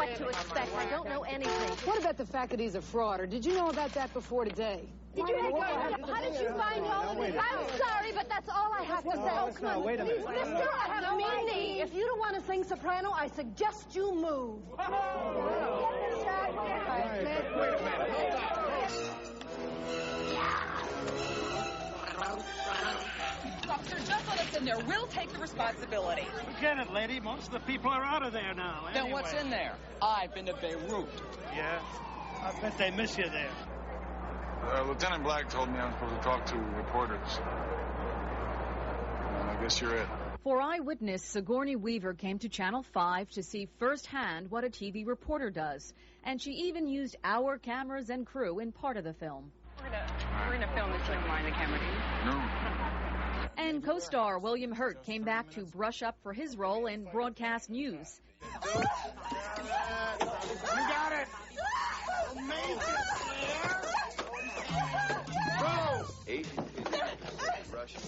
what to expect. I don't know anything. What about the fact that he's a fraud, or did you know about that before today? How did you find all of this? I'm sorry, but that's all I have to say. Oh, come on, wait a minute. Mister, I have no idea. If you don't want to sing soprano, I suggest you move. Wait a minute. Hold on. Officer, just let us in there. We'll take the responsibility. Forget it, lady. Most of the people are out of there now. Then what's in there? I've been to Beirut. Yeah? I bet they miss you there. Lieutenant Black told me I'm supposed to talk to reporters. I guess you're it. For Eyewitness, Sigourney Weaver came to Channel 5 to see firsthand what a TV reporter does. And she even used our cameras and crew in part of the film. We're gonna film this. You don't mind the camera, do you? No. And co-star William Hurt came back to brush up for his role in broadcast news. You got it. Amazing. Go. Asian Russian.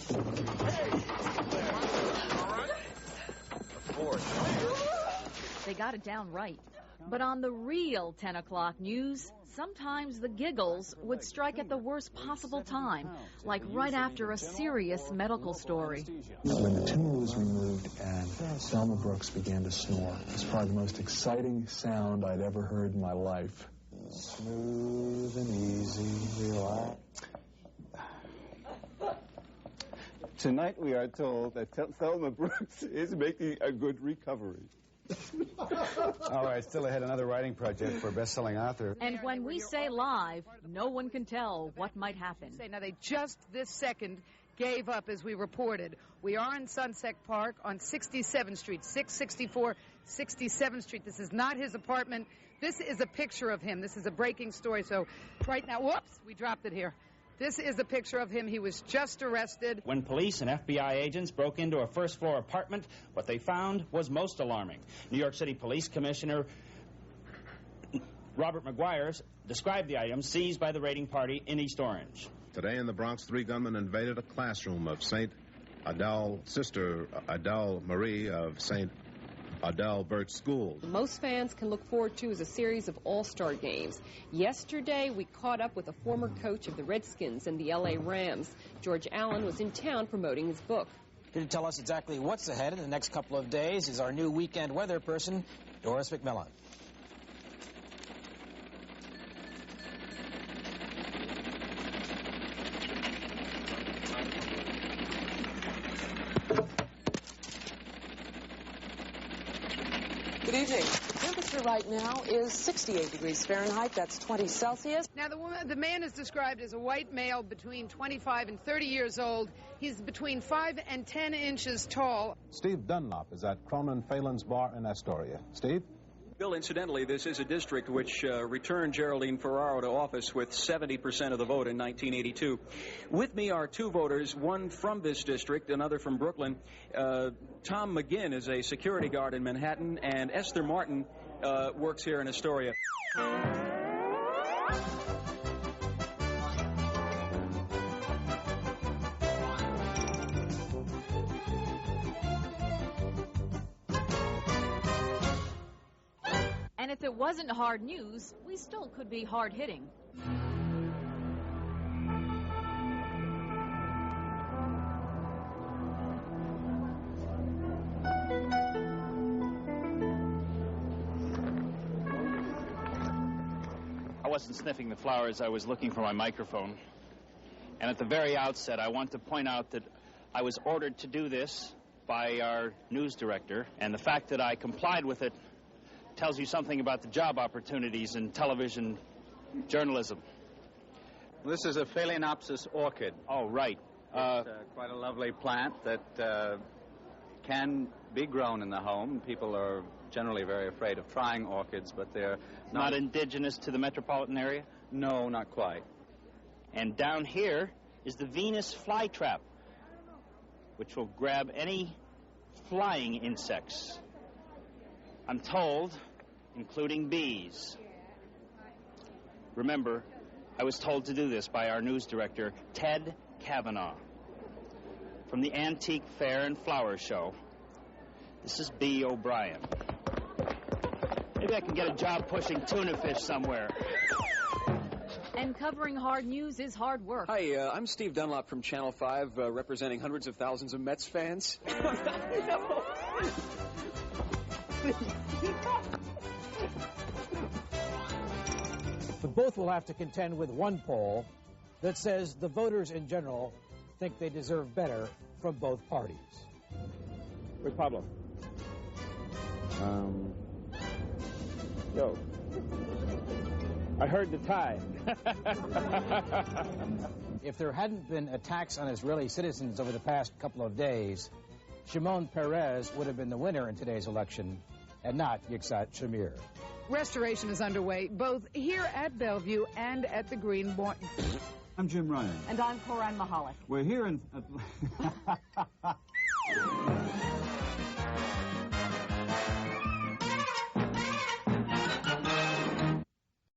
Of course. They got it down right. But on the real 10 o'clock news, sometimes the giggles would strike at the worst possible time, like right after a serious medical story. When the tumor was removed and Thelma Brooks began to snore, it was probably the most exciting sound I'd ever heard in my life. Smooth and easy, relax. Tonight we are told that Thelma Brooks is making a good recovery. Oh, I still had another writing project for a best-selling author. And when we say live, no one can tell what might happen. Now, they just this second gave up as we reported. We are in Sunset Park on 67th Street, 664 67th Street. This is not his apartment. This is a picture of him. This is a breaking story. So right now, whoops, we dropped it here. This is a picture of him. He was just arrested. When police and FBI agents broke into a first-floor apartment, what they found was most alarming. New York City Police Commissioner Robert McGuire described the items seized by the raiding party in East Orange. Today in the Bronx, 3 gunmen invaded a classroom of Sister Adele Marie of St. Adalbert School. Most fans can look forward to is a series of all-star games. Yesterday, we caught up with a former coach of the Redskins and the L.A. Rams. George Allen was in town promoting his book. Here to tell us exactly what's ahead in the next couple of days is our new weekend weather person, Doris McMillan. Good evening. The temperature right now is 68 degrees Fahrenheit. That's 20 Celsius. Now, the man is described as a white male between 25 and 30 years old. He's between 5 and 10 inches tall. Steve Dunlop is at Cronin Phelan's Bar in Astoria. Steve? Bill, incidentally, this is a district which returned Geraldine Ferraro to office with 70% of the vote in 1982. With me are 2 voters, one from this district, another from Brooklyn. Tom McGinn is a security guard in Manhattan, and Esther Martin works here in Astoria. And if it wasn't hard news, we still could be hard-hitting. I wasn't sniffing the flowers, I was looking for my microphone. And at the very outset, I want to point out that I was ordered to do this by our news director, and the fact that I complied with it tells you something about the job opportunities in television journalism. This is a Phalaenopsis orchid. Oh, right. It's quite a lovely plant that can be grown in the home. People are generally very afraid of trying orchids, but they're not indigenous to the metropolitan area? No, not quite. And down here is the Venus flytrap, which will grab any flying insects. I'm told, including bees. Remember, I was told to do this by our news director, Ted Kavanaugh. From the Antique Fair and Flower Show, this is B. O'Brien. Maybe I can get a job pushing tuna fish somewhere. And covering hard news is hard work. Hi, I'm Steve Dunlop from Channel 5, representing hundreds of thousands of Mets fans. But both will have to contend with one poll that says the voters in general think they deserve better from both parties. Where's Pablo? Yo. I heard the tie. If there hadn't been attacks on Israeli citizens over the past couple of days, Shimon Peres would have been the winner in today's election, and not Yitzhak Shamir. Restoration is underway, both here at Bellevue and at the Greenbaum. I'm Jim Ryan. And I'm Koran Mahalik. We're here in...